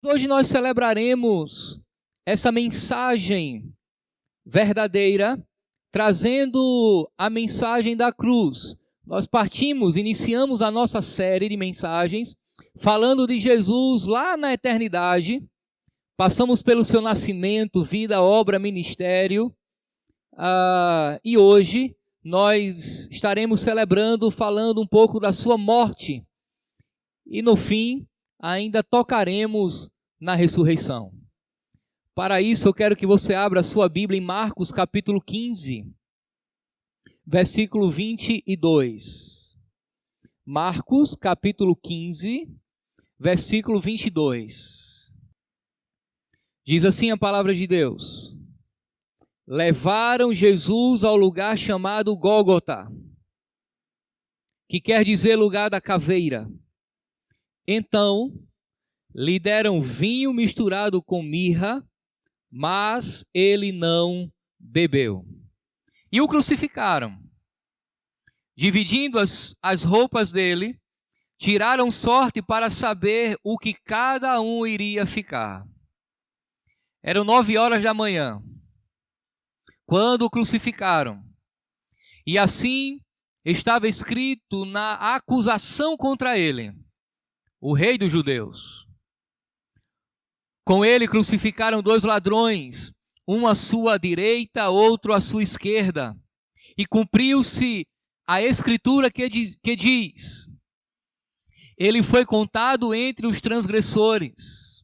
Hoje nós celebraremos essa mensagem verdadeira, trazendo a mensagem da cruz. Nós iniciamos a nossa série de mensagens, falando de Jesus lá na eternidade. Passamos pelo seu nascimento, vida, obra, ministério. E hoje nós estaremos celebrando, falando um pouco da sua morte. E no fim, ainda tocaremos na ressurreição. Para isso, eu quero que você abra a sua Bíblia em Marcos capítulo 15, versículo 22. Marcos capítulo 15, versículo 22. Diz assim a palavra de Deus: levaram Jesus ao lugar chamado Gólgota, que quer dizer lugar da caveira. Então, lhe deram vinho misturado com mirra, mas ele não bebeu. E o crucificaram. Dividindo as roupas dele, tiraram sorte para saber o que cada um iria ficar. Eram 9 horas da manhã, quando o crucificaram. E assim estava escrito na acusação contra ele: o rei dos judeus. Com ele crucificaram 2 ladrões, um à sua direita, outro à sua esquerda. E cumpriu-se a escritura que diz: ele foi contado entre os transgressores.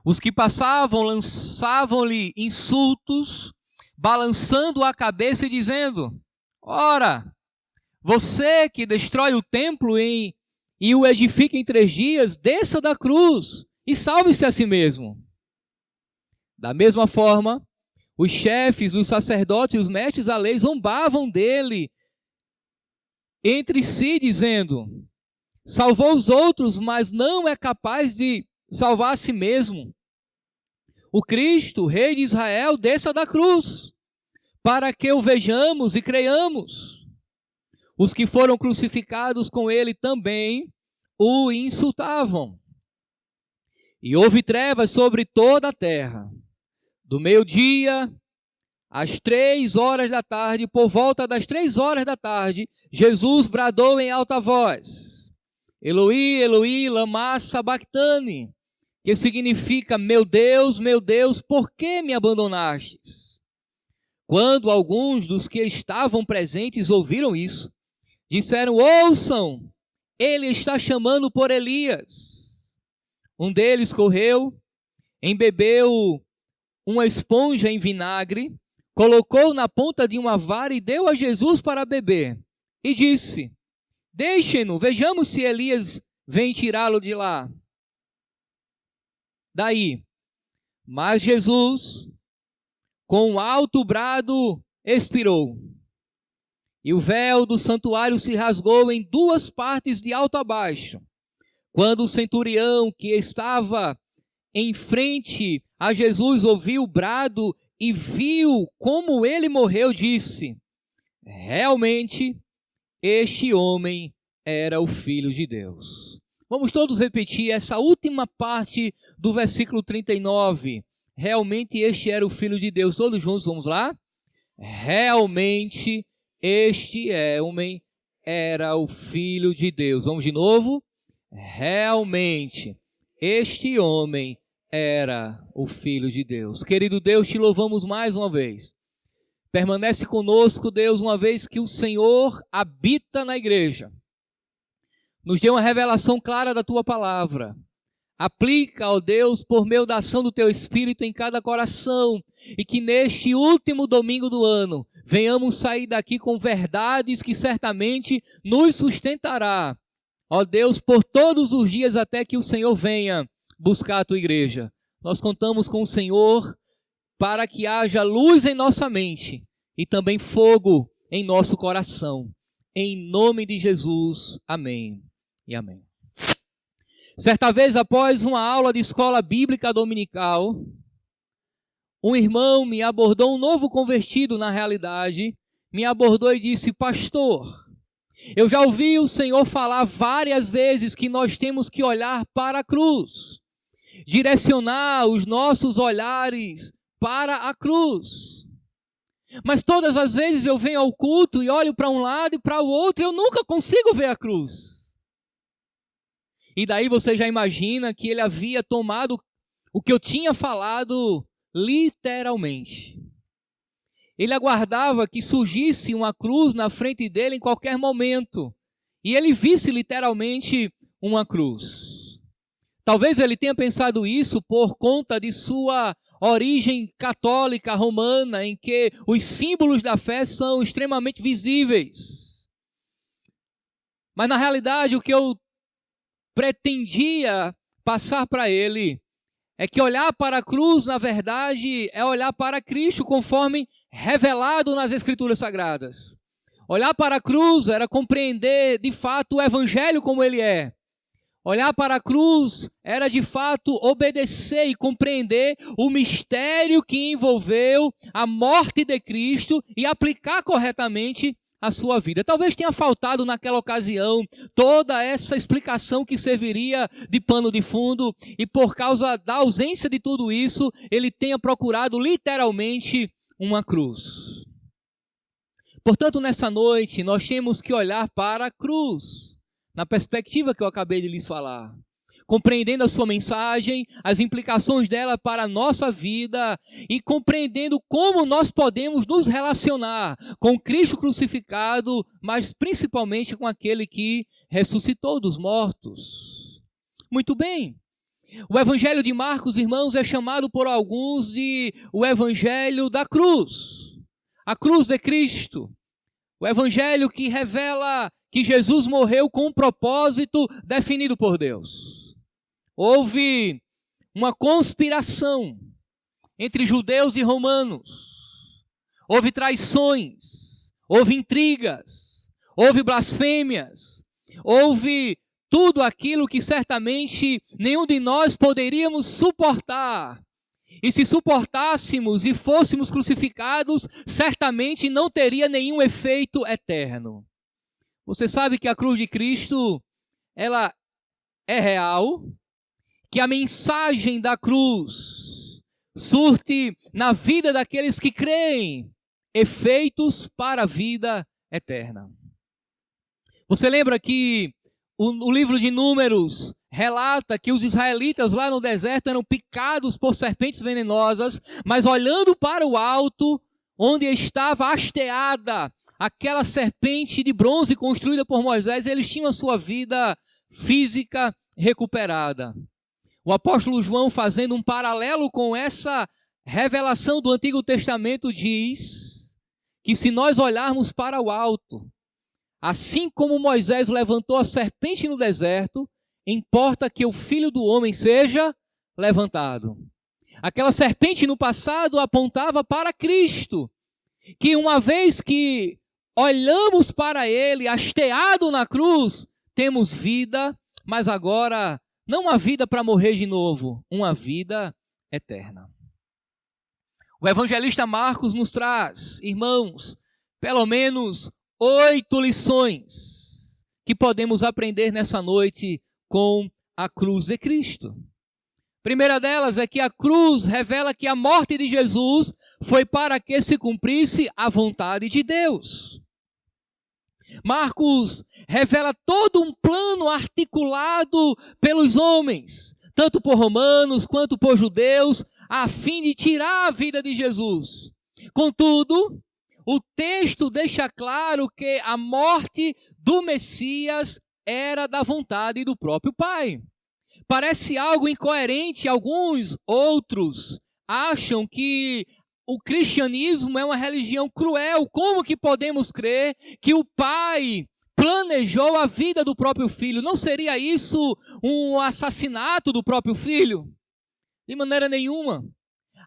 Os que passavam lançavam-lhe insultos, balançando a cabeça e dizendo: ora, você que destrói o templo e o edifica em 3 dias, desça da cruz e salve-se a si mesmo. Da mesma forma, os chefes, os sacerdotes e os mestres da lei zombavam dele entre si, dizendo: salvou os outros, mas não é capaz de salvar a si mesmo. O Cristo, Rei de Israel, desça da cruz, para que o vejamos e creiamos. Os que foram crucificados com ele também o insultavam. E houve trevas sobre toda a terra. Do meio-dia às 3 horas da tarde, por volta das 3 horas da tarde, Jesus bradou em alta voz: Eloi, Eloi, lama sabachthani, que significa: meu Deus, por que me abandonastes? Quando alguns dos que estavam presentes ouviram isso, disseram: ouçam, ele está chamando por Elias. Um deles correu, embebeu uma esponja em vinagre, colocou na ponta de uma vara e deu a Jesus para beber. E disse: deixem-no, vejamos se Elias vem tirá-lo de lá. Daí, mas Jesus, com um alto brado, expirou. E o véu do santuário se rasgou em 2 partes de alto a baixo. Quando o centurião que estava em frente a Jesus ouviu o brado e viu como ele morreu, disse: realmente, este homem era o Filho de Deus. Vamos todos repetir essa última parte do versículo 39. Realmente este era o Filho de Deus. Todos juntos, vamos lá? Realmente este homem era o Filho de Deus. Vamos de novo? Realmente este homem era o Filho de Deus. Querido Deus, te louvamos mais uma vez. Permanece conosco, Deus, uma vez que o Senhor habita na igreja. Nos dê uma revelação clara da tua palavra. Aplica, ó Deus, por meio da ação do teu Espírito em cada coração, e que neste último domingo do ano venhamos sair daqui com verdades que certamente nos sustentará, ó Deus, por todos os dias até que o Senhor venha buscar a tua igreja. Nós contamos com o Senhor para que haja luz em nossa mente e também fogo em nosso coração. Em nome de Jesus, amém e amém. Certa vez, após uma aula de escola bíblica dominical, um irmão me abordou, um novo convertido na realidade, me abordou e disse: pastor, eu já ouvi o Senhor falar várias vezes que nós temos que olhar para a cruz. direcionar os nossos olhares para a cruz. Mas todas as vezes eu venho ao culto e olho para um lado e para o outro e eu nunca consigo ver a cruz. E daí você já imagina que ele havia tomado o que eu tinha falado literalmente. Ele aguardava que surgisse uma cruz na frente dele em qualquer momento. E ele visse literalmente uma cruz. Talvez ele tenha pensado isso por conta de sua origem católica romana, em que os símbolos da fé são extremamente visíveis. Mas na realidade o que eu pretendia passar para ele é que olhar para a cruz, na verdade, é olhar para Cristo conforme revelado nas Escrituras Sagradas. Olhar para a cruz era compreender de fato o Evangelho como ele é. Olhar para a cruz era de fato obedecer e compreender o mistério que envolveu a morte de Cristo e aplicar corretamente a sua vida. Talvez tenha faltado naquela ocasião toda essa explicação que serviria de pano de fundo e por causa da ausência de tudo isso, ele tenha procurado literalmente uma cruz. Portanto, nessa noite, nós temos que olhar para a cruz, na perspectiva que eu acabei de lhes falar. Compreendendo a sua mensagem, as implicações dela para a nossa vida e compreendendo como nós podemos nos relacionar com Cristo crucificado, mas principalmente com aquele que ressuscitou dos mortos. Muito bem. O Evangelho de Marcos, irmãos, é chamado por alguns de o Evangelho da cruz. A cruz de Cristo. O Evangelho que revela que Jesus morreu com um propósito definido por Deus. Houve uma conspiração entre judeus e romanos. Houve traições, houve intrigas, houve blasfêmias, houve tudo aquilo que certamente nenhum de nós poderíamos suportar. E se suportássemos e fôssemos crucificados, certamente não teria nenhum efeito eterno. Você sabe que a cruz de Cristo, ela é real, que a mensagem da cruz surte na vida daqueles que creem efeitos para a vida eterna. Você lembra que o livro de Números relata que os israelitas lá no deserto eram picados por serpentes venenosas, mas olhando para o alto, onde estava hasteada aquela serpente de bronze construída por Moisés, eles tinham a sua vida física recuperada. O apóstolo João, fazendo um paralelo com essa revelação do Antigo Testamento, diz que se nós olharmos para o alto, assim como Moisés levantou a serpente no deserto, importa que o Filho do Homem seja levantado. Aquela serpente no passado apontava para Cristo, que uma vez que olhamos para ele, hasteado na cruz, temos vida, mas agora não uma vida para morrer de novo, uma vida eterna. O evangelista Marcos nos traz, irmãos, pelo menos 8 lições que podemos aprender nessa noite com a cruz de Cristo. A primeira delas é que a cruz revela que a morte de Jesus foi para que se cumprisse a vontade de Deus. Marcos revela todo um plano articulado pelos homens, tanto por romanos quanto por judeus, a fim de tirar a vida de Jesus. Contudo, o texto deixa claro que a morte do Messias era da vontade do próprio Pai. Parece algo incoerente, alguns outros acham que o cristianismo é uma religião cruel. Como que podemos crer que o Pai planejou a vida do próprio Filho? Não seria isso um assassinato do próprio Filho? De maneira nenhuma.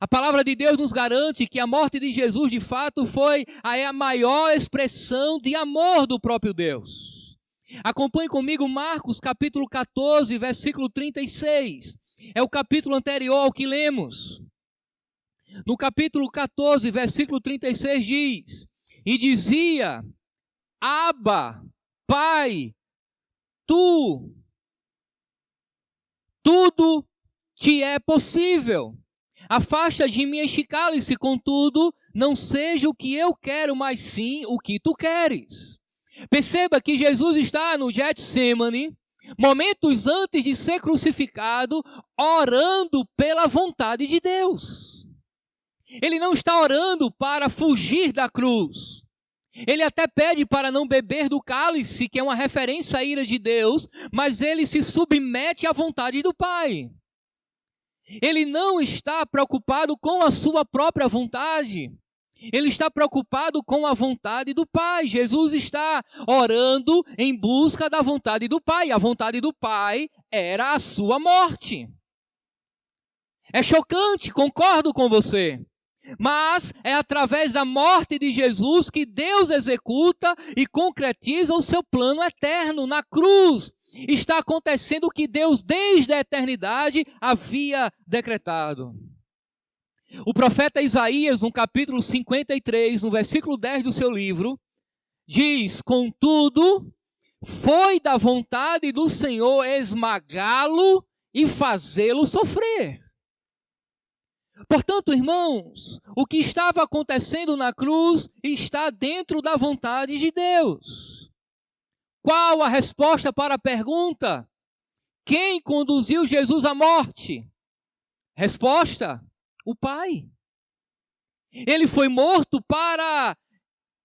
A palavra de Deus nos garante que a morte de Jesus, de fato, foi a maior expressão de amor do próprio Deus. Acompanhe comigo Marcos capítulo 14, versículo 36. É o capítulo anterior ao que lemos. No capítulo 14, versículo 36 diz: e dizia, Abba, Pai, tudo te é possível. Afasta de mim este cálice, contudo, não seja o que eu quero, mas sim o que tu queres. Perceba que Jesus está no Getsêmani, momentos antes de ser crucificado, orando pela vontade de Deus. Ele não está orando para fugir da cruz. Ele até pede para não beber do cálice, que é uma referência à ira de Deus, mas ele se submete à vontade do Pai. Ele não está preocupado com a sua própria vontade. Ele está preocupado com a vontade do Pai. Jesus está orando em busca da vontade do Pai. A vontade do Pai era a sua morte. É chocante, concordo com você. Mas é através da morte de Jesus que Deus executa e concretiza o seu plano eterno. Na cruz está acontecendo o que Deus desde a eternidade havia decretado. O profeta Isaías, no capítulo 53, no versículo 10 do seu livro, diz: contudo, foi da vontade do Senhor esmagá-lo e fazê-lo sofrer. Portanto, irmãos, o que estava acontecendo na cruz está dentro da vontade de Deus. Qual a resposta para a pergunta? Quem conduziu Jesus à morte? Resposta: o Pai. Ele foi morto para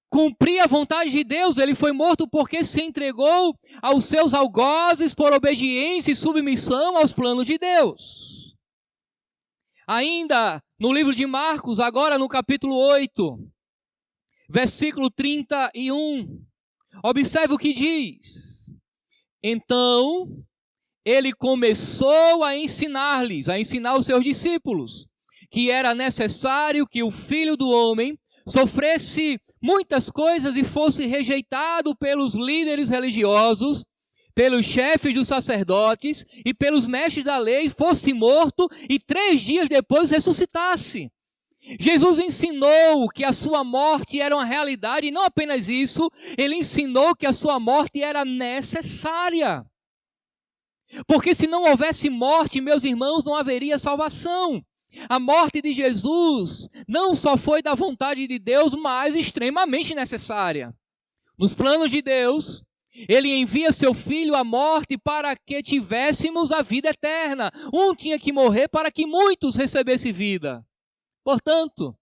cumprir a vontade de Deus. Ele foi morto porque se entregou aos seus algozes por obediência e submissão aos planos de Deus. Ainda no livro de Marcos, agora no capítulo 8, versículo 31, observe o que diz. Então, ele começou a ensinar-lhes, a ensinar os seus discípulos, que era necessário que o Filho do Homem sofresse muitas coisas e fosse rejeitado pelos líderes religiosos, pelos chefes dos sacerdotes e pelos mestres da lei, fosse morto e 3 dias depois ressuscitasse. Jesus ensinou que a sua morte era uma realidade, e não apenas isso, ele ensinou que a sua morte era necessária. Porque se não houvesse morte, meus irmãos, não haveria salvação. A morte de Jesus não só foi da vontade de Deus, mas extremamente necessária. Nos planos de Deus, ele envia seu Filho à morte para que tivéssemos a vida eterna. Um tinha que morrer para que muitos recebessem vida. Portanto,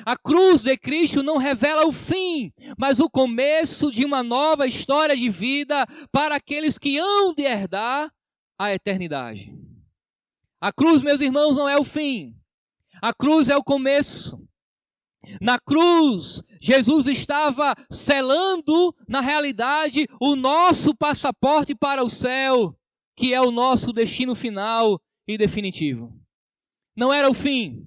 a cruz de Cristo não revela o fim, mas o começo de uma nova história de vida para aqueles que hão de herdar a eternidade. A cruz, meus irmãos, não é o fim. A cruz é o começo. Na cruz, Jesus estava selando, na realidade, o nosso passaporte para o céu, que é o nosso destino final e definitivo. Não era o fim,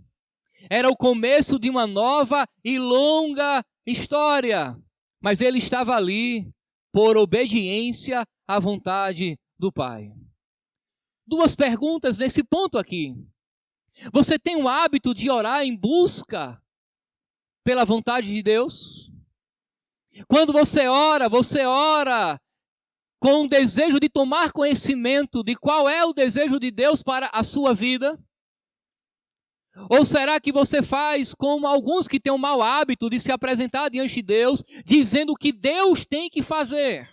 era o começo de uma nova e longa história, mas ele estava ali por obediência à vontade do Pai. 2 perguntas nesse ponto aqui. Você tem o hábito de orar em busca pela vontade de Deus? Quando você ora com o desejo de tomar conhecimento de qual é o desejo de Deus para a sua vida? Ou será que você faz como alguns que têm o mau hábito de se apresentar diante de Deus, dizendo o que Deus tem que fazer,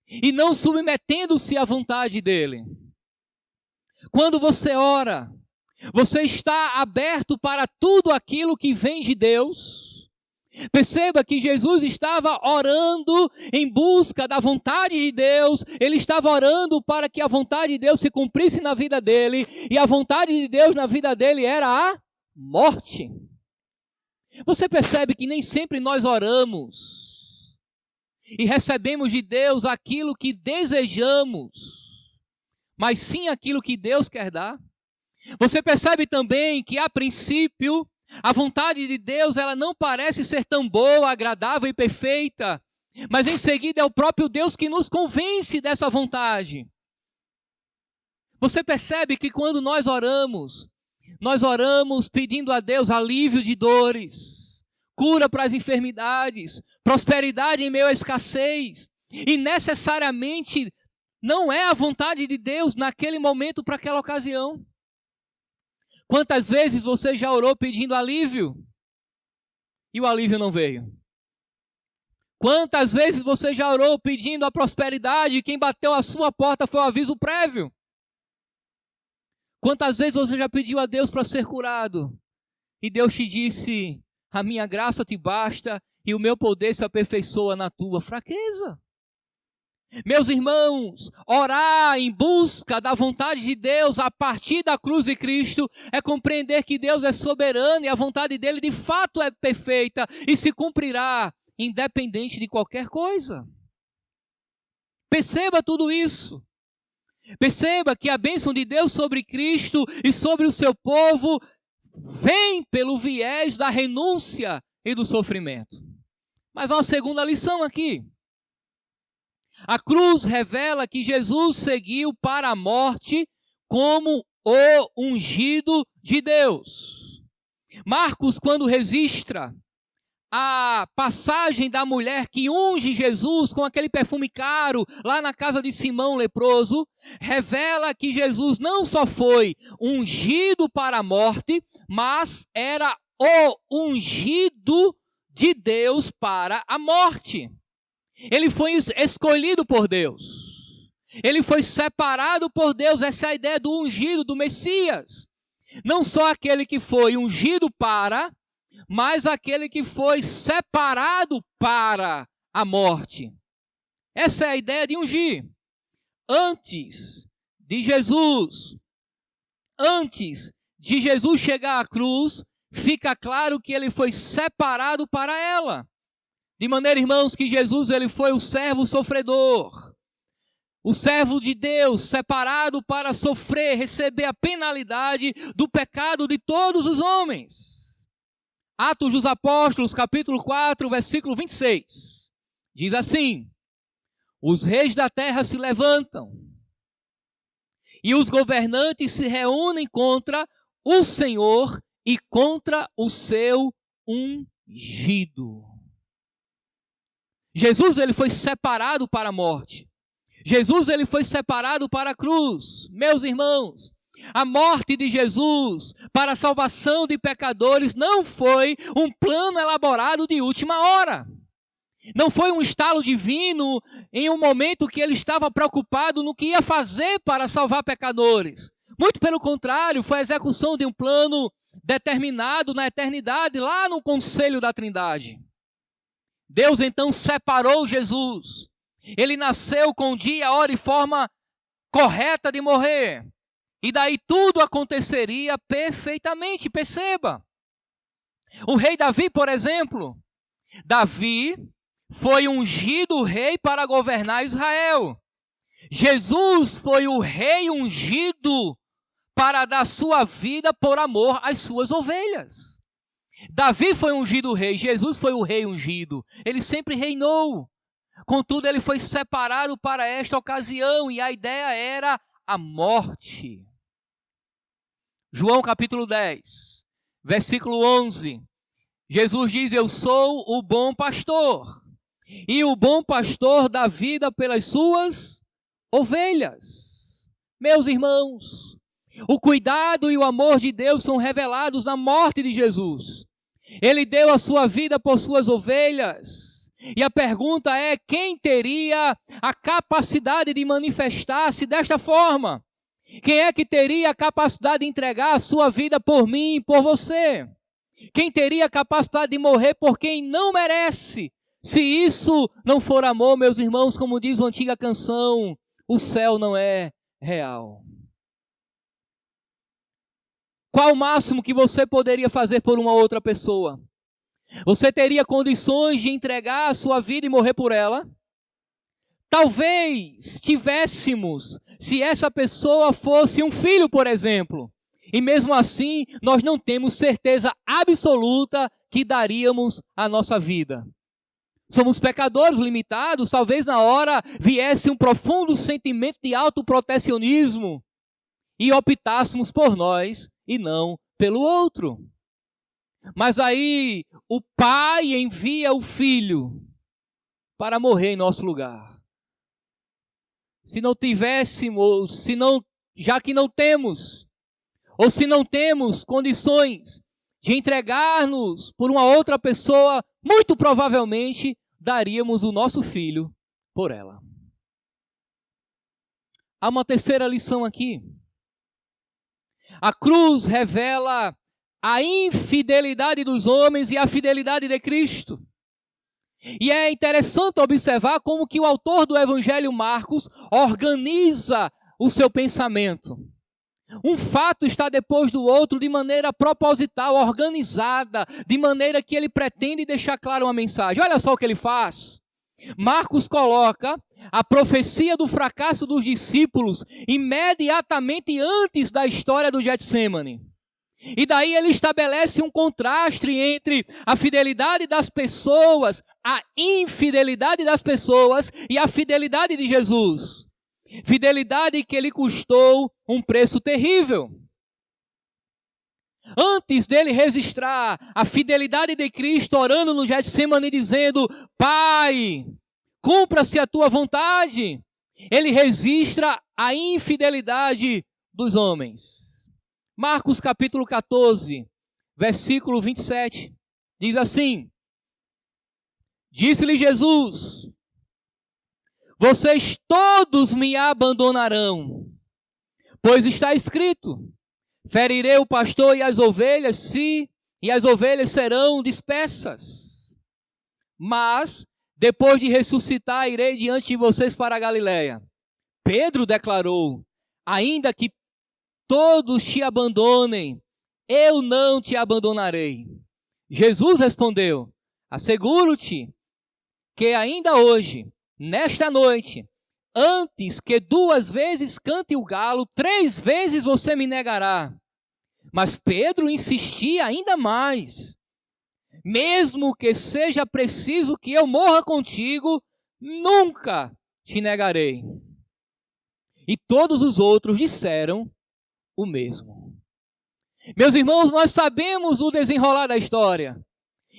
e não submetendo-se à vontade dele? Quando você ora, você está aberto para tudo aquilo que vem de Deus? Perceba que Jesus estava orando em busca da vontade de Deus, ele estava orando para que a vontade de Deus se cumprisse na vida dele, e a vontade de Deus na vida dele era a morte. Você percebe que nem sempre nós oramos e recebemos de Deus aquilo que desejamos, mas sim aquilo que Deus quer dar? Você percebe também que, a princípio, a vontade de Deus, ela não parece ser tão boa, agradável e perfeita, mas em seguida é o próprio Deus que nos convence dessa vontade. Você percebe que quando nós oramos pedindo a Deus alívio de dores, cura para as enfermidades, prosperidade em meio à escassez, e necessariamente não é a vontade de Deus naquele momento para aquela ocasião. Quantas vezes você já orou pedindo alívio e o alívio não veio? Quantas vezes você já orou pedindo a prosperidade e quem bateu a sua porta foi o aviso prévio? Quantas vezes você já pediu a Deus para ser curado e Deus te disse: a minha graça te basta e o meu poder se aperfeiçoa na tua fraqueza? Meus irmãos, orar em busca da vontade de Deus a partir da cruz de Cristo é compreender que Deus é soberano e a vontade dele de fato é perfeita e se cumprirá independente de qualquer coisa. Perceba tudo isso. Perceba que a bênção de Deus sobre Cristo e sobre o seu povo vem pelo viés da renúncia e do sofrimento. Mas há uma segunda lição aqui. A cruz revela que Jesus seguiu para a morte como o ungido de Deus. Marcos, quando registra a passagem da mulher que unge Jesus com aquele perfume caro lá na casa de Simão leproso, revela que Jesus não só foi ungido para a morte, mas era o ungido de Deus para a morte. Ele foi escolhido por Deus. Ele foi separado por Deus. Essa é a ideia do ungido, do Messias. Não só aquele que foi ungido para, mas aquele que foi separado para a morte. Essa é a ideia de ungir. Antes de Jesus chegar à cruz, fica claro que ele foi separado para ela. De maneira, irmãos, que Jesus ele foi o servo sofredor. O servo de Deus, separado para sofrer, receber a penalidade do pecado de todos os homens. Atos dos Apóstolos, capítulo 4, versículo 26. Diz assim: os reis da terra se levantam e os governantes se reúnem contra o Senhor e contra o seu ungido. Jesus ele foi separado para a morte. Jesus ele foi separado para a cruz. Meus irmãos, a morte de Jesus para a salvação de pecadores não foi um plano elaborado de última hora. Não foi um estalo divino em um momento que ele estava preocupado no que ia fazer para salvar pecadores. Muito pelo contrário, foi a execução de um plano determinado na eternidade, lá no conselho da Trindade. Deus então separou Jesus. Ele nasceu com dia, hora e forma correta de morrer. E daí tudo aconteceria perfeitamente, perceba. O rei Davi, por exemplo, Davi foi ungido rei para governar Israel. Jesus foi o rei ungido para dar sua vida por amor às suas ovelhas. Davi foi ungido rei, Jesus foi o rei ungido. Ele sempre reinou. Contudo, ele foi separado para esta ocasião e a ideia era a morte. João capítulo 10, versículo 11. Jesus diz: eu sou o bom pastor, e o bom pastor dá vida pelas suas ovelhas. Meus irmãos, o cuidado e o amor de Deus são revelados na morte de Jesus. Ele deu a sua vida por suas ovelhas. E a pergunta é: quem teria a capacidade de manifestar-se desta forma? Quem é que teria a capacidade de entregar a sua vida por mim e por você? Quem teria a capacidade de morrer por quem não merece? Se isso não for amor, meus irmãos, como diz a antiga canção, o céu não é real. Qual o máximo que você poderia fazer por uma outra pessoa? Você teria condições de entregar a sua vida e morrer por ela? Talvez tivéssemos, se essa pessoa fosse um filho, por exemplo. E mesmo assim, nós não temos certeza absoluta que daríamos a nossa vida. Somos pecadores limitados, talvez na hora viesse um profundo sentimento de autoprotecionismo e optássemos por nós e não pelo outro. Mas aí o pai envia o filho para morrer em nosso lugar. Se não tivéssemos, já que não temos ou se não temos condições de entregar-nos por uma outra pessoa, muito provavelmente daríamos o nosso filho por ela. Há uma terceira lição aqui. A cruz revela a infidelidade dos homens e a fidelidade de Cristo. E é interessante observar como que o autor do Evangelho Marcos organiza o seu pensamento. Um fato está depois do outro de maneira proposital, organizada, de maneira que ele pretende deixar clara uma mensagem. Olha só o que ele faz. Marcos coloca a profecia do fracasso dos discípulos imediatamente antes da história do Getsêmani. E daí ele estabelece um contraste entre a fidelidade das pessoas, a infidelidade das pessoas e a fidelidade de Jesus. Fidelidade que lhe custou um preço terrível. Antes dele registrar a fidelidade de Cristo, orando no Getsêmani, dizendo: Pai, cumpra-se a tua vontade, ele registra a infidelidade dos homens. Marcos capítulo 14, versículo 27, diz assim: Disse-lhe Jesus: Vocês todos me abandonarão, pois está escrito: ferirei o pastor e as ovelhas, e as ovelhas serão dispersas. Mas, depois de ressuscitar, irei diante de vocês para a Galiléia. Pedro declarou: ainda que todos te abandonem, eu não te abandonarei. Jesus respondeu: asseguro-te que ainda hoje, nesta noite, antes que 2 vezes cante o galo, 3 vezes você me negará. Mas Pedro insistia ainda mais: mesmo que seja preciso que eu morra contigo, nunca te negarei. E todos os outros disseram o mesmo. Meus irmãos, nós sabemos o desenrolar da história.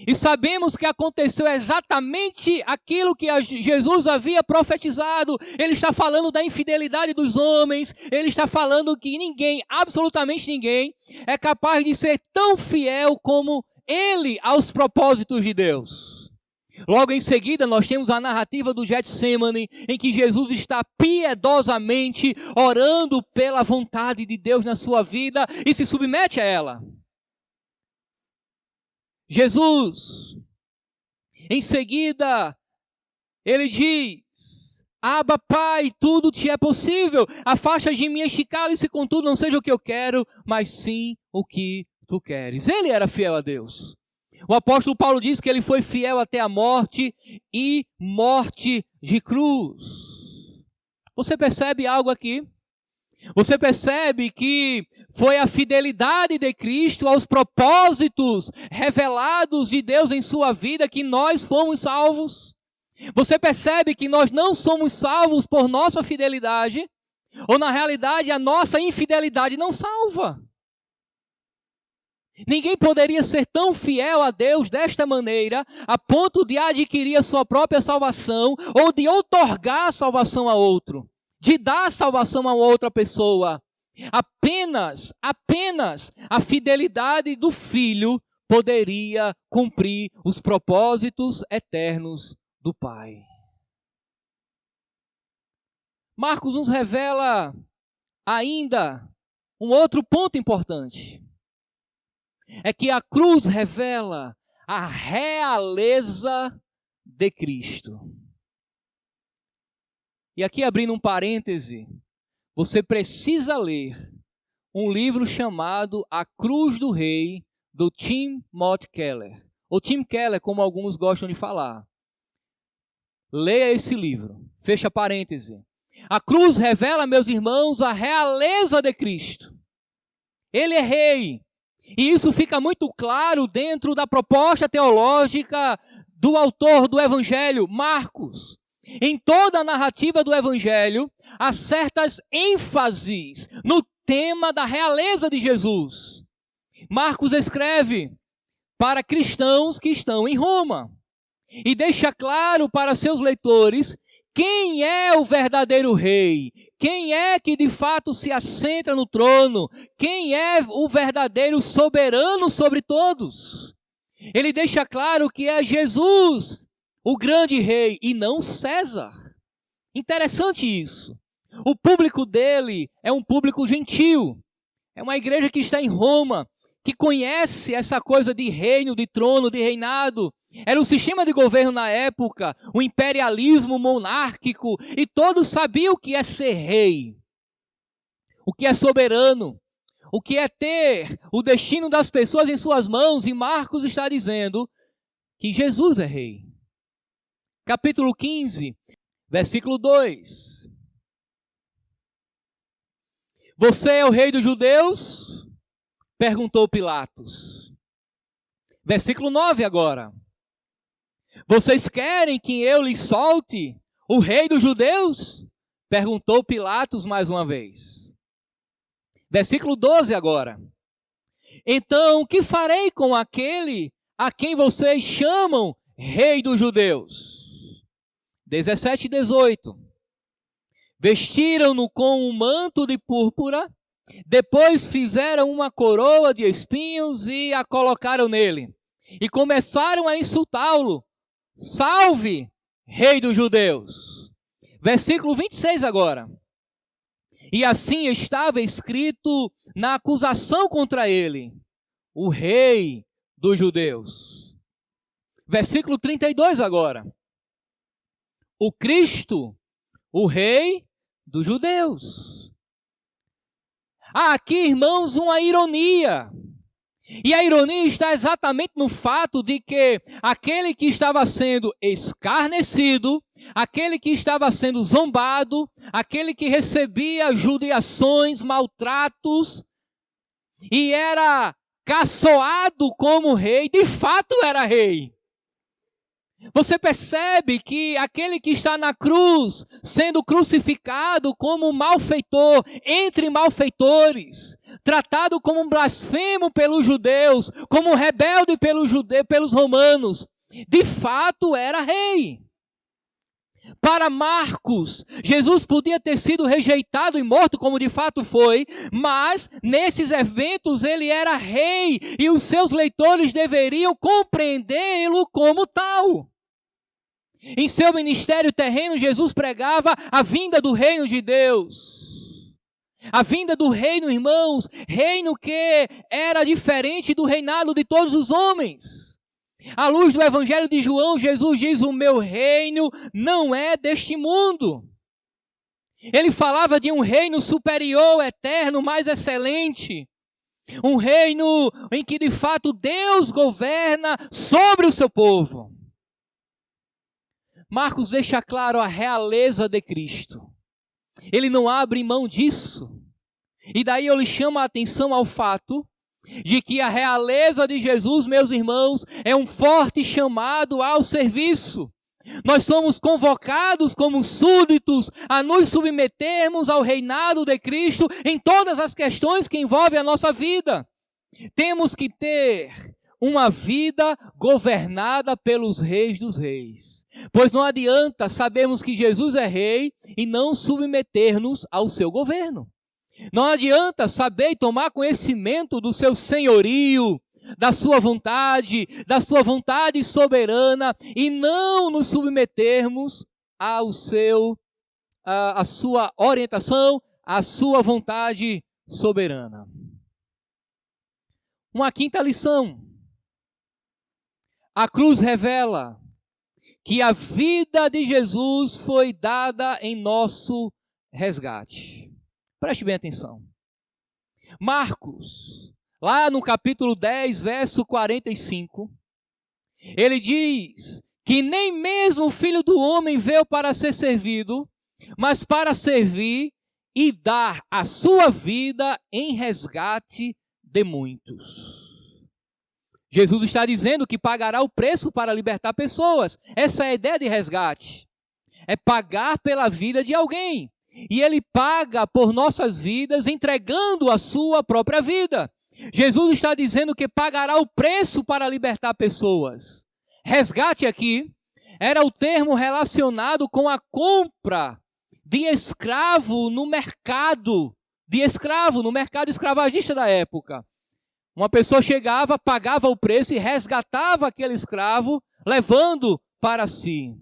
E sabemos que aconteceu exatamente aquilo que Jesus havia profetizado. Ele está falando da infidelidade dos homens. Ele está falando que ninguém, absolutamente ninguém, é capaz de ser tão fiel como ele aos propósitos de Deus. Logo em seguida, nós temos a narrativa do Getsêmani, em que Jesus está piedosamente orando pela vontade de Deus na sua vida e se submete a ela. Jesus, em seguida, ele diz: Abba, Pai, tudo te é possível, afasta de mim este cálice, contudo não seja o que eu quero, mas sim o que tu queres. Ele era fiel a Deus. O apóstolo Paulo diz que ele foi fiel até a morte e morte de cruz. Você percebe algo aqui? Você percebe que foi a fidelidade de Cristo aos propósitos revelados de Deus em sua vida que nós fomos salvos? Você percebe que nós não somos salvos por nossa fidelidade? Ou na realidade a nossa infidelidade não salva? Ninguém poderia ser tão fiel a Deus desta maneira, a ponto de adquirir a sua própria salvação, ou de outorgar a salvação a outro, de dar a salvação a outra pessoa. Apenas a fidelidade do Filho poderia cumprir os propósitos eternos do Pai. Marcos nos revela ainda um outro ponto importante. É que a cruz revela a realeza de Cristo. E aqui, abrindo um parêntese, você precisa ler um livro chamado A Cruz do Rei, do Timothy Keller. Ou Tim Keller, como alguns gostam de falar. Leia esse livro. Fecha parêntese. A cruz revela, meus irmãos, a realeza de Cristo. Ele é rei. E isso fica muito claro dentro da proposta teológica do autor do Evangelho, Marcos. Em toda a narrativa do Evangelho, há certas ênfases no tema da realeza de Jesus. Marcos escreve para cristãos que estão em Roma e deixa claro para seus leitores Quem é o verdadeiro rei? Quem é que de fato se assenta no trono? Quem é o verdadeiro soberano sobre todos? Ele deixa claro que é Jesus, o grande rei, e não César. Interessante isso. O público dele é um público gentil. É uma igreja que está em Roma, que conhece essa coisa de reino, de trono, de reinado. Era o sistema de governo na época, o imperialismo monárquico, e todos sabiam o que é ser rei, o que é soberano, o que é ter o destino das pessoas em suas mãos, e Marcos está dizendo que Jesus é rei. Capítulo 15, versículo 2. Você é o rei dos judeus? Perguntou Pilatos. Versículo 9 agora. Vocês querem que eu lhes solte o rei dos judeus? Perguntou Pilatos mais uma vez. Versículo 12 agora. Então, que farei com aquele a quem vocês chamam rei dos judeus? 17 e 18. Vestiram-no com um manto de púrpura, depois fizeram uma coroa de espinhos e a colocaram nele. E começaram a insultá-lo. Salve, rei dos judeus. Versículo 26 agora. E assim estava escrito na acusação contra ele, o rei dos judeus. Versículo 32 agora. O Cristo, o rei dos judeus. Há aqui, irmãos, uma ironia. E a ironia está exatamente no fato de que aquele que estava sendo escarnecido, aquele que estava sendo zombado, aquele que recebia judiações, maltratos, e era caçoado como rei, de fato era rei. Você percebe que aquele que está na cruz, sendo crucificado como um malfeitor entre malfeitores, tratado como um blasfemo pelos judeus, como um rebelde pelos romanos, de fato era rei. Para Marcos, Jesus podia ter sido rejeitado e morto, como de fato foi, mas nesses eventos ele era rei e os seus leitores deveriam compreendê-lo como tal. Em seu ministério terreno, Jesus pregava a vinda do reino de Deus. A vinda do reino, irmãos, reino que era diferente do reinado de todos os homens. À luz do Evangelho de João, Jesus diz: o meu reino não é deste mundo. Ele falava de um reino superior, eterno, mais excelente. Um reino em que de fato Deus governa sobre o seu povo. Marcos deixa claro a realeza de Cristo. Ele não abre mão disso. E daí eu lhe chamo a atenção ao fato de que a realeza de Jesus, meus irmãos, é um forte chamado ao serviço. Nós somos convocados como súditos a nos submetermos ao reinado de Cristo em todas as questões que envolvem a nossa vida. Temos que ter uma vida governada pelos reis dos reis. Pois não adianta sabermos que Jesus é rei e não submeter-nos ao seu governo. Não adianta saber e tomar conhecimento do seu senhorio, da sua vontade soberana, e não nos submetermos à sua orientação, à sua vontade soberana. Uma quinta lição. A cruz revela que a vida de Jesus foi dada em nosso resgate. Preste bem atenção. Marcos, lá no capítulo 10, verso 45, ele diz que nem mesmo o Filho do Homem veio para ser servido, mas para servir e dar a sua vida em resgate de muitos. Jesus está dizendo que pagará o preço para libertar pessoas. Essa é a ideia de resgate. É pagar pela vida de alguém. E ele paga por nossas vidas, entregando a sua própria vida. Jesus está dizendo que pagará o preço para libertar pessoas. Resgate aqui era o termo relacionado com a compra de escravo no mercado, no mercado escravagista da época. Uma pessoa chegava, pagava o preço e resgatava aquele escravo, levando para si.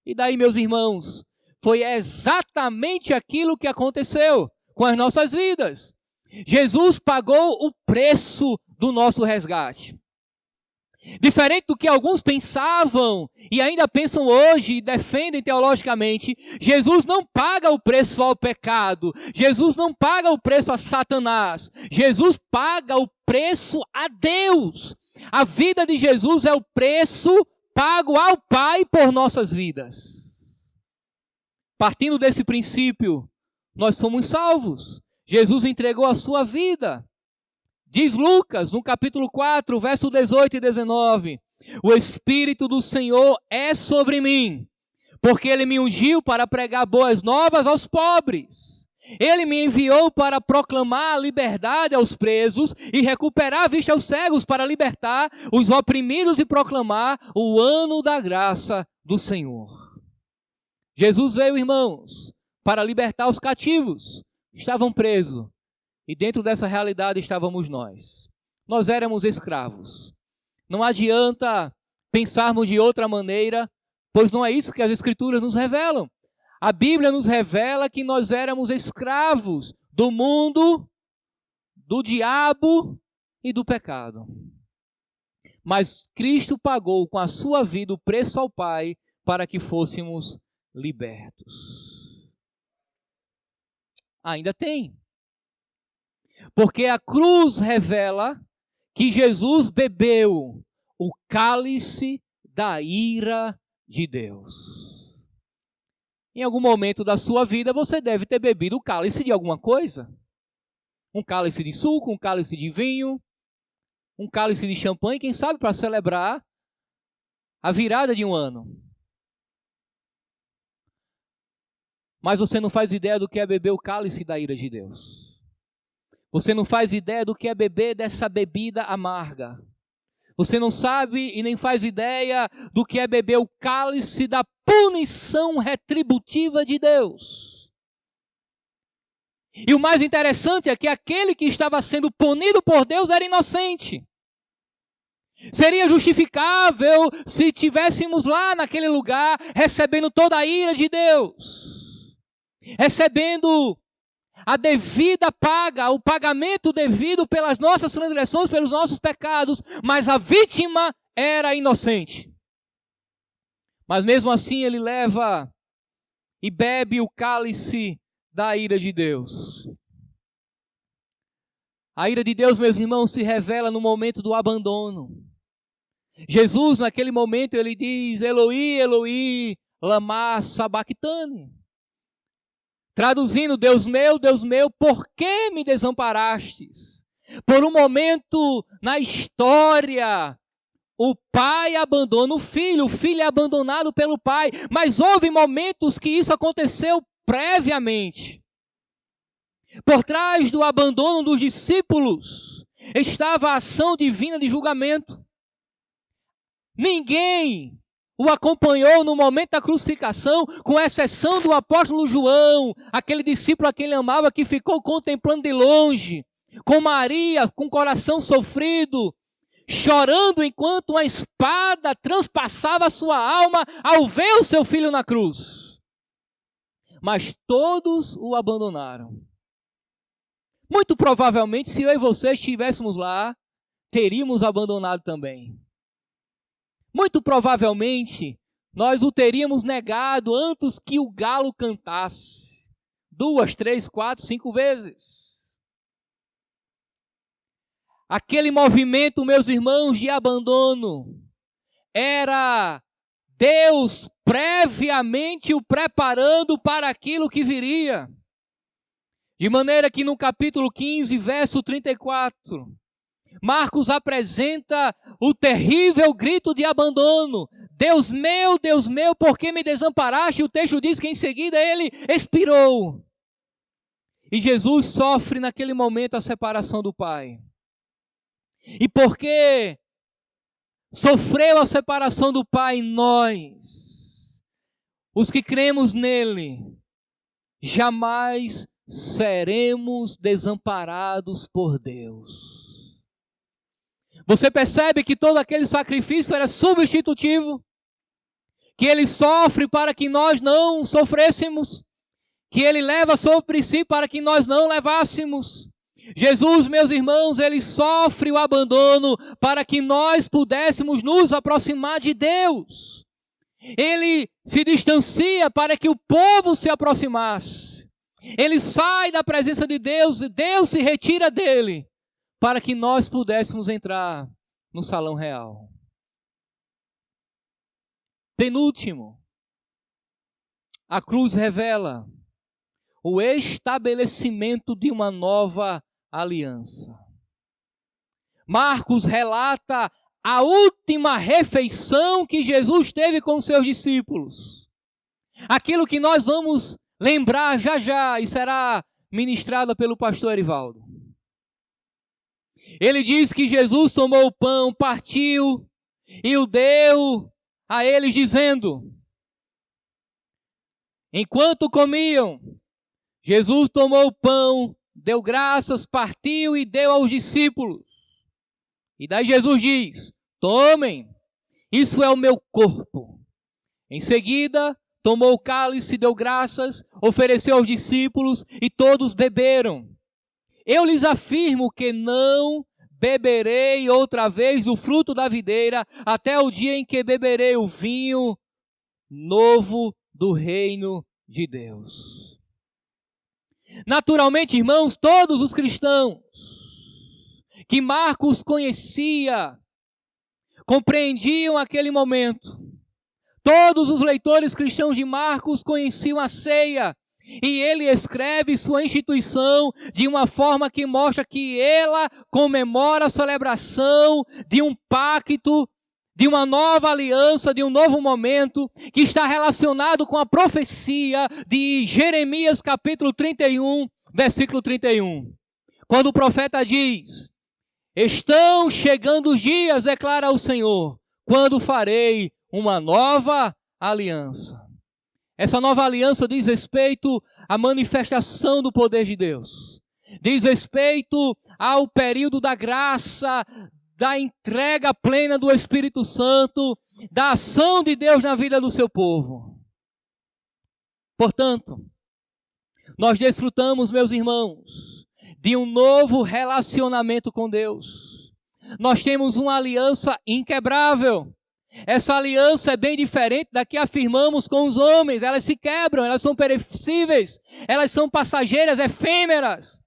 E daí, meus irmãos, foi exatamente aquilo que aconteceu com as nossas vidas. Jesus pagou o preço do nosso resgate. Diferente do que alguns pensavam e ainda pensam hoje e defendem teologicamente, Jesus não paga o preço ao pecado, Jesus não paga o preço a Satanás, Jesus paga o preço a Deus. A vida de Jesus é o preço pago ao Pai por nossas vidas. Partindo desse princípio, nós fomos salvos. Jesus entregou a sua vida. Diz Lucas, no capítulo 4, verso 18 e 19, o Espírito do Senhor é sobre mim, porque Ele me ungiu para pregar boas novas aos pobres. Ele me enviou para proclamar a liberdade aos presos e recuperar a vista aos cegos, para libertar os oprimidos e proclamar o ano da graça do Senhor. Jesus veio, irmãos, para libertar os cativos que estavam presos. E dentro dessa realidade estávamos nós. Nós éramos escravos. Não adianta pensarmos de outra maneira, pois não é isso que as Escrituras nos revelam. A Bíblia nos revela que nós éramos escravos do mundo, do diabo e do pecado. Mas Cristo pagou com a sua vida o preço ao Pai para que fôssemos libertos. Ainda tem. Porque a cruz revela que Jesus bebeu o cálice da ira de Deus. Em algum momento da sua vida você deve ter bebido o cálice de alguma coisa. Um cálice de suco, um cálice de vinho, um cálice de champanhe, quem sabe para celebrar a virada de um ano. Mas você não faz ideia do que é beber o cálice da ira de Deus. Você não faz ideia do que é beber dessa bebida amarga. Você não sabe e nem faz ideia do que é beber o cálice da punição retributiva de Deus. E o mais interessante é que aquele que estava sendo punido por Deus era inocente. Seria justificável se tivéssemos lá naquele lugar recebendo toda a ira de Deus, recebendo a devida paga, o pagamento devido pelas nossas transgressões, pelos nossos pecados, mas a vítima era inocente. Mas mesmo assim ele leva e bebe o cálice da ira de Deus. A ira de Deus, meus irmãos, se revela no momento do abandono. Jesus, naquele momento, ele diz: Eloi, Eloi, lama sabachthani. Traduzindo: Deus meu, por que me desamparastes? Por um momento na história, o pai abandona o filho é abandonado pelo pai. Mas houve momentos que isso aconteceu previamente. Por trás do abandono dos discípulos estava a ação divina de julgamento. Ninguém o acompanhou no momento da crucificação, com exceção do apóstolo João, aquele discípulo a quem ele amava, que ficou contemplando de longe, com Maria, com o coração sofrido, chorando enquanto uma espada transpassava a sua alma ao ver o seu filho na cruz. Mas todos o abandonaram. Muito provavelmente, se eu e você estivéssemos lá, teríamos abandonado também. Muito provavelmente, nós o teríamos negado antes que o galo cantasse. 2, 3, 4, 5 vezes. Aquele movimento, meus irmãos, de abandono, era Deus previamente o preparando para aquilo que viria. De maneira que no capítulo 15, verso 34... Marcos apresenta o terrível grito de abandono. Deus meu, por que me desamparaste? O texto diz que em seguida ele expirou. E Jesus sofre naquele momento a separação do Pai. E porque sofreu a separação do Pai, nós, os que cremos nele, jamais seremos desamparados por Deus. Você percebe que todo aquele sacrifício era substitutivo? Que ele sofre para que nós não sofrêssemos? Que ele leva sobre si para que nós não levássemos? Jesus, meus irmãos, ele sofre o abandono para que nós pudéssemos nos aproximar de Deus. Ele se distancia para que o povo se aproximasse. Ele sai da presença de Deus e Deus se retira dele para que nós pudéssemos entrar no salão real. Penúltimo, a cruz revela o estabelecimento de uma nova aliança. Marcos relata a última refeição que Jesus teve com os seus discípulos. Aquilo que nós vamos lembrar já já e será ministrado pelo pastor Erivaldo. Ele diz que Jesus tomou o pão, partiu e o deu a eles dizendo: enquanto comiam, Jesus tomou o pão, deu graças, partiu e deu aos discípulos. E daí Jesus diz: tomem, isso é o meu corpo. Em seguida, tomou o cálice, deu graças, ofereceu aos discípulos e todos beberam. Eu lhes afirmo que não beberei outra vez o fruto da videira até o dia em que beberei o vinho novo do reino de Deus. Naturalmente, irmãos, todos os cristãos que Marcos conhecia compreendiam aquele momento. Todos os leitores cristãos de Marcos conheciam a ceia. E ele escreve sua instituição de uma forma que mostra que ela comemora a celebração de um pacto, de uma nova aliança, de um novo momento, que está relacionado com a profecia de Jeremias capítulo 31, versículo 31. Quando o profeta diz: estão chegando os dias, declara o Senhor, quando farei uma nova aliança. Essa nova aliança diz respeito à manifestação do poder de Deus. Diz respeito ao período da graça, da entrega plena do Espírito Santo, da ação de Deus na vida do seu povo. Portanto, nós desfrutamos, meus irmãos, de um novo relacionamento com Deus. Nós temos uma aliança inquebrável. Essa aliança é bem diferente da que afirmamos com os homens. Elas se quebram, elas são perecíveis, elas são passageiras, efêmeras.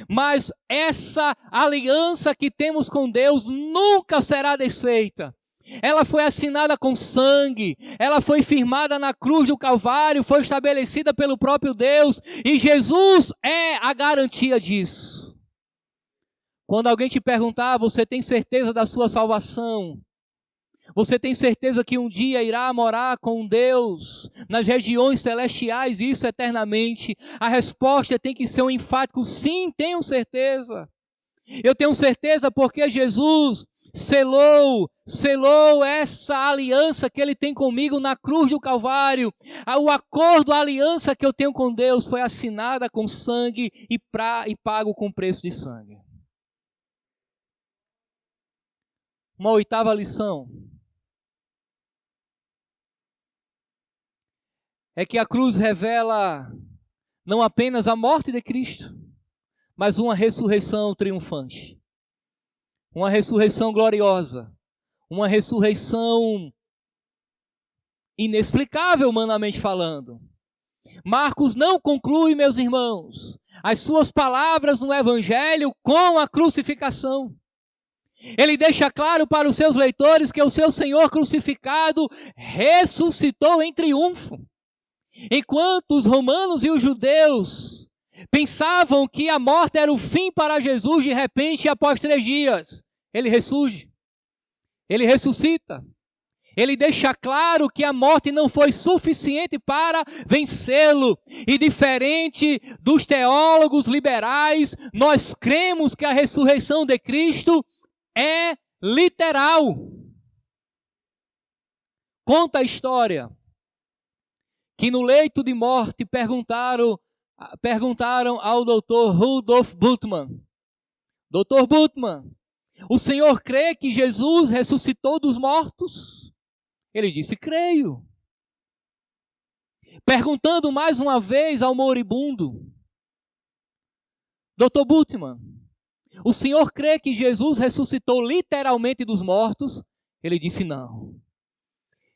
Mas essa aliança que temos com Deus nunca será desfeita. Ela foi assinada com sangue, ela foi firmada na cruz do Calvário, foi estabelecida pelo próprio Deus, e Jesus é a garantia disso. Quando alguém te perguntar: você tem certeza da sua salvação? Você tem certeza que um dia irá morar com Deus nas regiões celestiais, isso eternamente? A resposta tem que ser um enfático: sim, tenho certeza. Eu tenho certeza porque Jesus selou essa aliança que Ele tem comigo na cruz do Calvário. O acordo, a aliança que eu tenho com Deus foi assinada com sangue e pago com preço de sangue. Uma oitava lição é que a cruz revela não apenas a morte de Cristo, mas uma ressurreição triunfante. Uma ressurreição gloriosa. Uma ressurreição inexplicável, humanamente falando. Marcos não conclui, meus irmãos, as suas palavras no Evangelho com a crucificação. Ele deixa claro para os seus leitores que o seu Senhor crucificado ressuscitou em triunfo. Enquanto os romanos e os judeus pensavam que a morte era o fim para Jesus, de repente, após 3 dias, ele ressurge, ele ressuscita. Ele deixa claro que a morte não foi suficiente para vencê-lo. E diferente dos teólogos liberais, nós cremos que a ressurreição de Cristo é literal. conta a história que no leito de morte perguntaram ao Dr. Rudolf Bultmann: Dr. Bultmann, o senhor crê que Jesus ressuscitou dos mortos? Ele disse: creio. Perguntando mais uma vez ao moribundo: Dr. Bultmann, o senhor crê que Jesus ressuscitou literalmente dos mortos? Ele disse: não.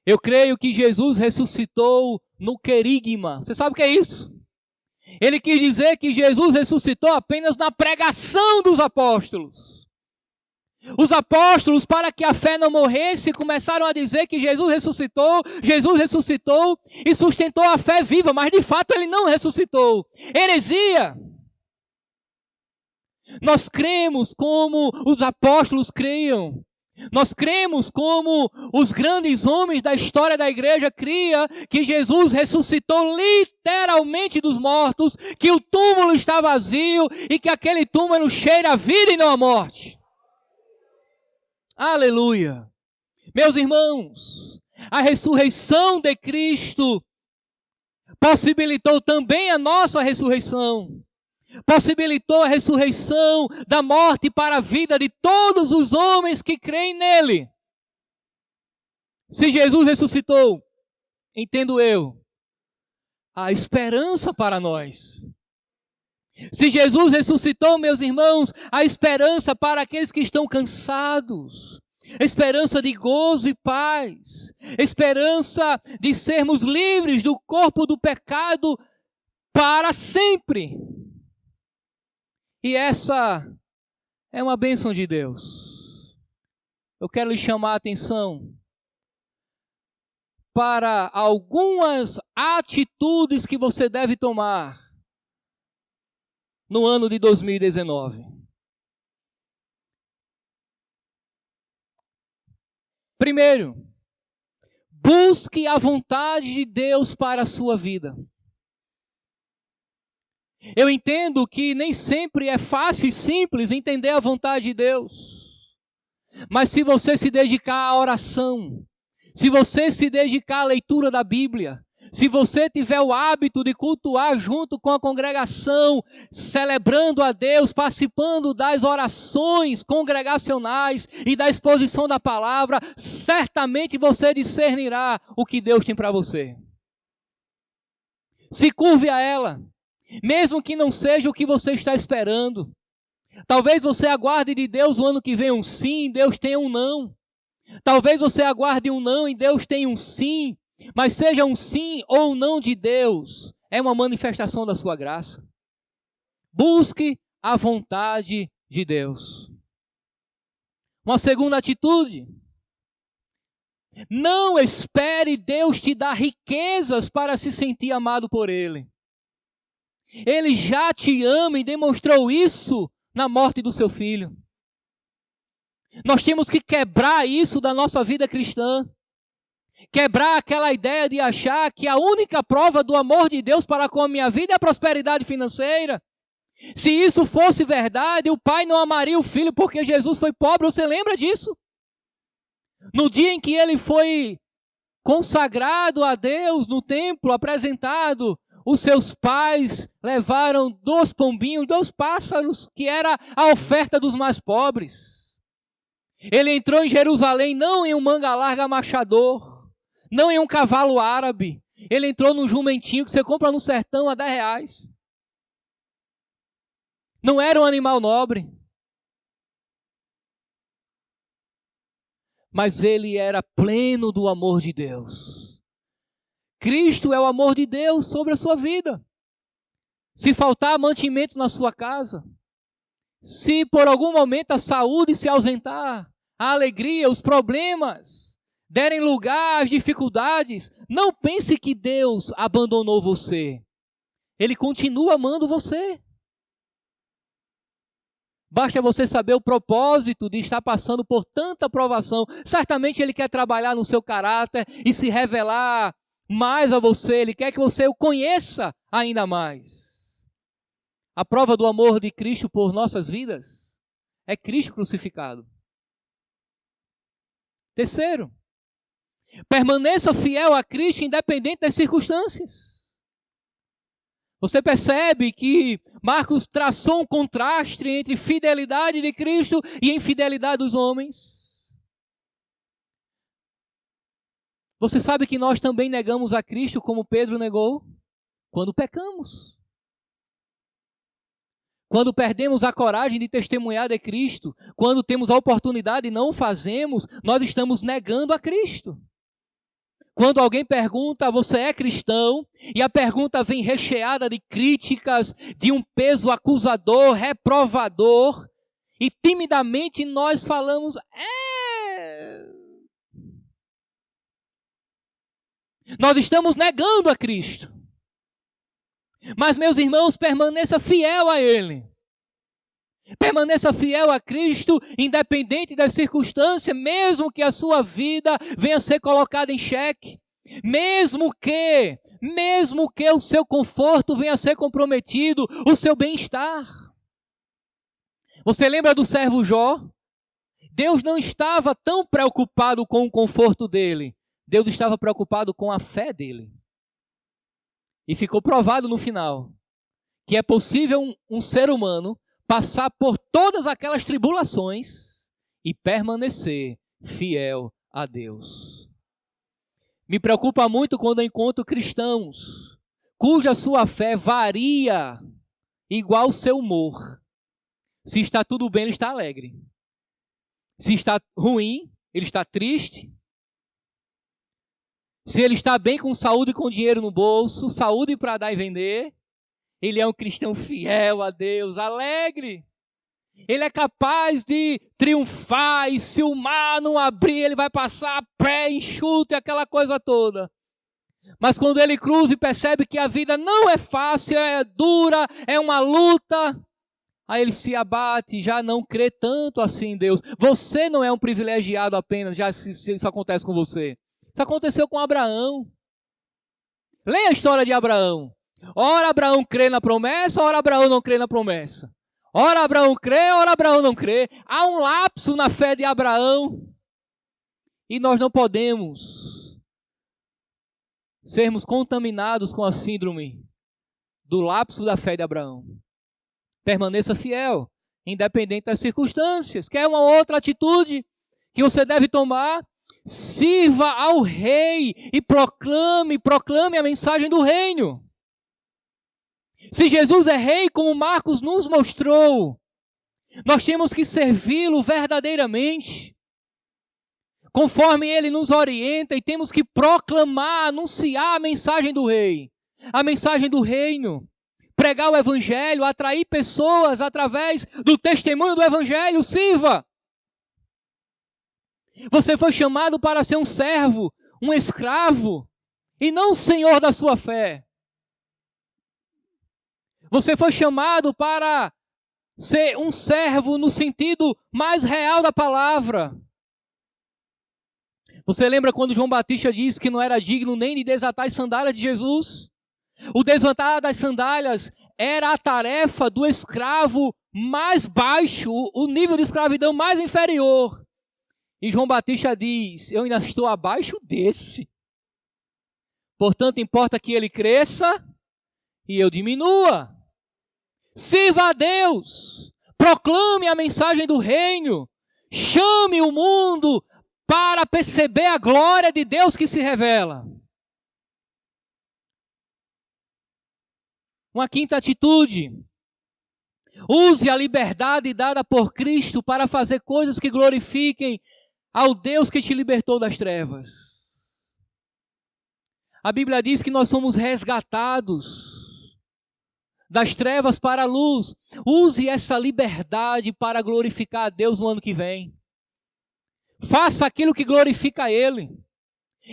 Eu creio que Jesus ressuscitou no querigma. Você sabe o que é isso? Ele quis dizer que Jesus ressuscitou apenas na pregação dos apóstolos. Os apóstolos, para que a fé não morresse, começaram a dizer que Jesus ressuscitou e sustentou a fé viva, mas de fato ele não ressuscitou. Heresia! Nós cremos como os apóstolos criam. Nós cremos como os grandes homens da história da igreja criam, que Jesus ressuscitou literalmente dos mortos, que o túmulo está vazio e que aquele túmulo cheira a vida e não a morte. Aleluia! Meus irmãos, a ressurreição de Cristo possibilitou também a nossa ressurreição. Possibilitou a ressurreição da morte para a vida de todos os homens que creem nele. Se Jesus ressuscitou, entendo eu, há esperança para nós. Se Jesus ressuscitou, meus irmãos, há esperança para aqueles que estão cansados. Esperança de gozo e paz. Esperança de sermos livres do corpo do pecado para sempre. E essa é uma bênção de Deus. Eu quero lhe chamar a atenção para algumas atitudes que você deve tomar no ano de 2019. Primeiro, busque a vontade de Deus para a sua vida. Eu entendo que nem sempre é fácil e simples entender a vontade de Deus. Mas se você se dedicar à oração, se você se dedicar à leitura da Bíblia, se você tiver o hábito de cultuar junto com a congregação, celebrando a Deus, participando das orações congregacionais e da exposição da palavra, certamente você discernirá o que Deus tem para você. Se curve a ela. Mesmo que não seja o que você está esperando. Talvez você aguarde de Deus o ano que vem um sim, Deus tenha um não. Talvez você aguarde um não e Deus tenha um sim. Mas seja um sim ou um não de Deus, é uma manifestação da sua graça. Busque a vontade de Deus. Uma segunda atitude. Não espere Deus te dar riquezas para se sentir amado por Ele. Ele já te ama e demonstrou isso na morte do seu filho. Nós temos que quebrar isso da nossa vida cristã. Quebrar aquela ideia de achar que a única prova do amor de Deus para com a minha vida é a prosperidade financeira. Se isso fosse verdade, o pai não amaria o filho porque Jesus foi pobre. Você lembra disso? No dia em que ele foi consagrado a Deus no templo, apresentado, os seus pais levaram 2 pombinhos, 2 pássaros, que era a oferta dos mais pobres. Ele entrou em Jerusalém não em um manga larga machador, não em um cavalo árabe. Ele entrou num jumentinho que você compra no sertão a R$10. Não era um animal nobre. Mas ele era pleno do amor de Deus. Cristo é o amor de Deus sobre a sua vida. Se faltar mantimento na sua casa, se por algum momento a saúde se ausentar, a alegria, os problemas derem lugar às dificuldades, não pense que Deus abandonou você. Ele continua amando você. Basta você saber o propósito de estar passando por tanta provação. Certamente Ele quer trabalhar no seu caráter e se revelar mais a você. Ele quer que você o conheça ainda mais. A prova do amor de Cristo por nossas vidas é Cristo crucificado. Terceiro, Permaneça fiel a Cristo independente das circunstâncias. Você percebe que Marcos traçou um contraste entre fidelidade de Cristo e infidelidade dos homens? Você sabe que nós também negamos a Cristo como Pedro negou? Quando pecamos. Quando perdemos a coragem de testemunhar de Cristo, quando temos a oportunidade e não o fazemos, nós estamos negando a Cristo. Quando alguém pergunta, você é cristão? E a pergunta vem recheada de críticas, de um peso acusador, reprovador, e timidamente nós falamos, Nós estamos negando a Cristo. Mas, meus irmãos, permaneça fiel a Ele. Permaneça fiel a Cristo, independente das circunstâncias, mesmo que a sua vida venha a ser colocada em xeque. Mesmo que o seu conforto venha a ser comprometido, o seu bem-estar. Você lembra do servo Jó? Deus não estava tão preocupado com o conforto dele. Deus estava preocupado com a fé dele. E ficou provado no final que é possível um ser humano passar por todas aquelas tribulações e permanecer fiel a Deus. Me preocupa muito quando eu encontro cristãos cuja sua fé varia igual o seu humor. Se está tudo bem, ele está alegre. Se está ruim, ele está triste. Se ele está bem com saúde e com dinheiro no bolso, saúde para dar e vender, ele é um cristão fiel a Deus, alegre. Ele é capaz de triunfar e se o mar não abrir, ele vai passar a pé enxuto e aquela coisa toda. Mas quando ele cruza e percebe que a vida não é fácil, é dura, é uma luta, aí ele se abate, já não crê tanto assim em Deus. Você não é um privilegiado apenas, já se isso acontece com você. Isso aconteceu com Abraão. Leia a história de Abraão. Ora Abraão crê na promessa, ora Abraão não crê na promessa. Ora Abraão crê, ora Abraão não crê. Há um lapso na fé de Abraão. E nós não podemos sermos contaminados com a síndrome do lapso da fé de Abraão. Permaneça fiel, independente das circunstâncias. Quer uma outra atitude que você deve tomar? Sirva ao rei e proclame a mensagem do reino. Se Jesus é rei, como Marcos nos mostrou, nós temos que servi-lo verdadeiramente, conforme ele nos orienta, e temos que proclamar, anunciar a mensagem do rei, a mensagem do reino, pregar o evangelho, atrair pessoas através do testemunho do evangelho. Sirva! Você foi chamado para ser um servo, um escravo, e não o senhor da sua fé. Você foi chamado para ser um servo no sentido mais real da palavra. Você lembra quando João Batista disse que não era digno nem de desatar as sandálias de Jesus? O desatar das sandálias era a tarefa do escravo mais baixo, o nível de escravidão mais inferior. E João Batista diz, eu ainda estou abaixo desse. Portanto, importa que ele cresça e eu diminua. Sirva a Deus, proclame a mensagem do reino, chame o mundo para perceber a glória de Deus que se revela. Uma quinta atitude: use a liberdade dada por Cristo para fazer coisas que glorifiquem ao Deus que te libertou das trevas. A Bíblia diz que nós somos resgatados das trevas para a luz. Use essa liberdade para glorificar a Deus no ano que vem. Faça aquilo que glorifica a Ele.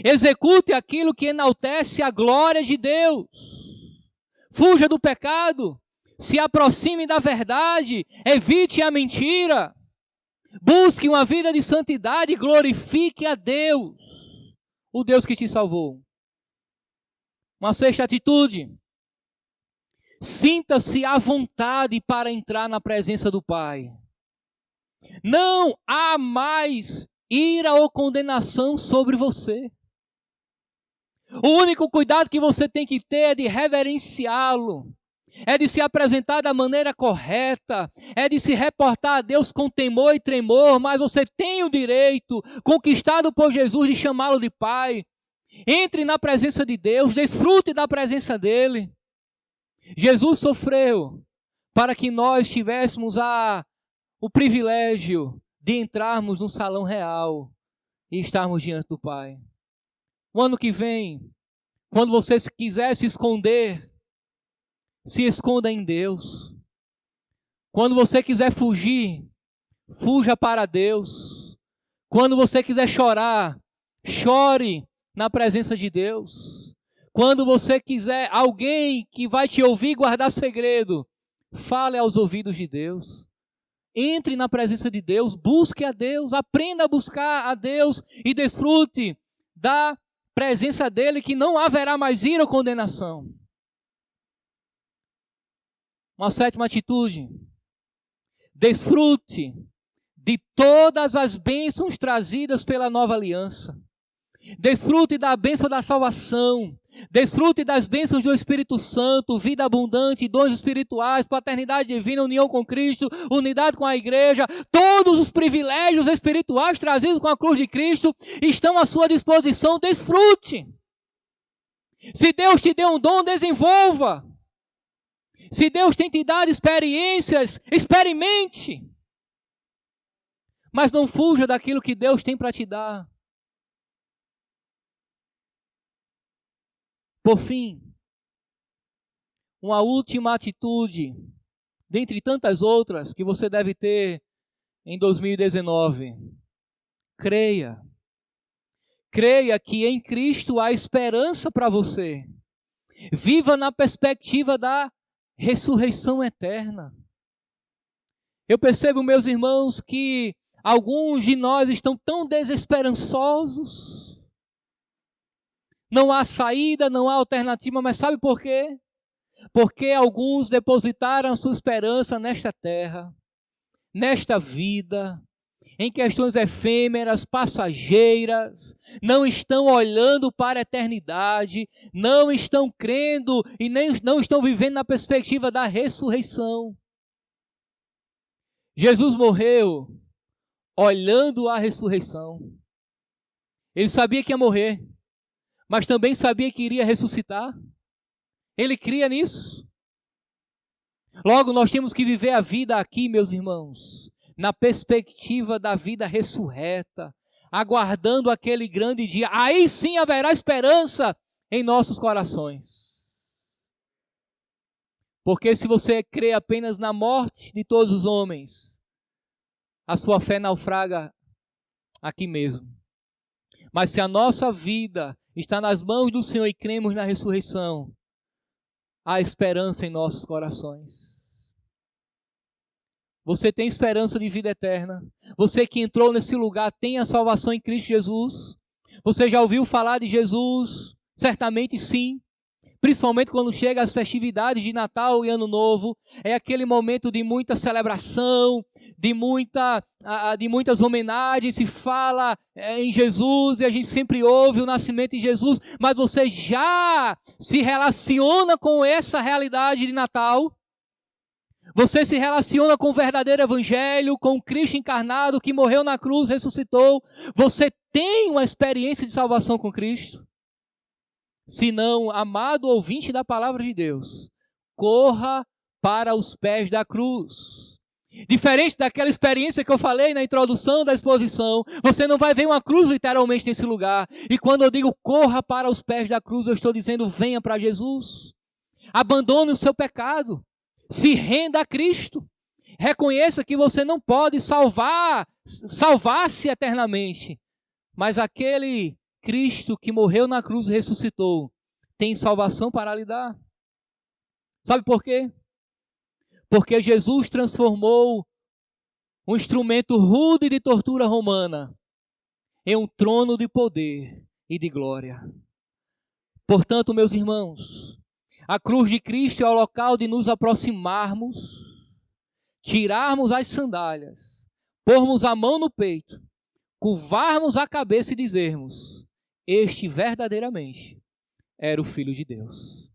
Execute aquilo que enaltece a glória de Deus. Fuja do pecado. Se aproxime da verdade. Evite a mentira. Busque uma vida de santidade e glorifique a Deus, o Deus que te salvou. Uma sexta atitude: sinta-se à vontade para entrar na presença do Pai. Não há mais ira ou condenação sobre você. O único cuidado que você tem que ter é de reverenciá-lo, é de se apresentar da maneira correta, é de se reportar a Deus com temor e tremor, mas você tem o direito, conquistado por Jesus, de chamá-lo de Pai. Entre na presença de Deus, desfrute da presença dEle. Jesus sofreu para que nós tivéssemos o privilégio de entrarmos no salão real e estarmos diante do Pai. O ano que vem, quando você quiser se esconder, se esconda em Deus. Quando você quiser fugir, fuja para Deus. Quando você quiser chorar, chore na presença de Deus. Quando você quiser alguém que vai te ouvir guardar segredo, fale aos ouvidos de Deus. Entre na presença de Deus, busque a Deus, aprenda a buscar a Deus e desfrute da presença dele, que não haverá mais ira ou condenação. Uma sétima atitude: desfrute de todas as bênçãos trazidas pela nova aliança. Desfrute da bênção da salvação, desfrute das bênçãos do Espírito Santo, vida abundante, dons espirituais, paternidade divina, união com Cristo, unidade com a igreja. Todos os privilégios espirituais trazidos com a cruz de Cristo estão à sua disposição. Desfrute. Se Deus te deu um dom, desenvolva. Se Deus tem te dado experiências, experimente. Mas não fuja daquilo que Deus tem para te dar. Por fim, uma última atitude, dentre tantas outras que você deve ter em 2019. Creia. Creia que em Cristo há esperança para você. Viva na perspectiva da ressurreição eterna. Eu percebo, meus irmãos, que alguns de nós estão tão desesperançosos. Não há saída, não há alternativa, mas sabe por quê? Porque alguns depositaram sua esperança nesta terra, nesta vida, em questões efêmeras, passageiras, não estão olhando para a eternidade, não estão crendo e nem não estão vivendo na perspectiva da ressurreição. Jesus morreu olhando a ressurreição. Ele sabia que ia morrer, mas também sabia que iria ressuscitar. Ele cria nisso. Logo, nós temos que viver a vida aqui, meus irmãos, na perspectiva da vida ressurreta, aguardando aquele grande dia. Aí sim haverá esperança em nossos corações. Porque se você crê apenas na morte de todos os homens, a sua fé naufraga aqui mesmo. Mas se a nossa vida está nas mãos do Senhor e cremos na ressurreição, há esperança em nossos corações. Você tem esperança de vida eterna. Você que entrou nesse lugar tem a salvação em Cristo Jesus. Você já ouviu falar de Jesus? Certamente sim. Principalmente quando chega as festividades de Natal e Ano Novo, é aquele momento de muita celebração, de muitas homenagens, se fala em Jesus e a gente sempre ouve o nascimento de Jesus, mas você já se relaciona com essa realidade de Natal? Você se relaciona com o verdadeiro evangelho, com o Cristo encarnado que morreu na cruz, ressuscitou? Você tem uma experiência de salvação com Cristo? Se não, amado ouvinte da palavra de Deus, corra para os pés da cruz. Diferente daquela experiência que eu falei na introdução da exposição, você não vai ver uma cruz literalmente nesse lugar. E quando eu digo corra para os pés da cruz, eu estou dizendo venha para Jesus. Abandone o seu pecado. Se renda a Cristo. Reconheça que você não pode salvar-se eternamente. Mas aquele Cristo que morreu na cruz e ressuscitou, tem salvação para lhe dar. Sabe por quê? Porque Jesus transformou um instrumento rude de tortura romana em um trono de poder e de glória. Portanto, meus irmãos, a cruz de Cristo é o local de nos aproximarmos, tirarmos as sandálias, pormos a mão no peito, curvarmos a cabeça e dizermos: este verdadeiramente era o Filho de Deus.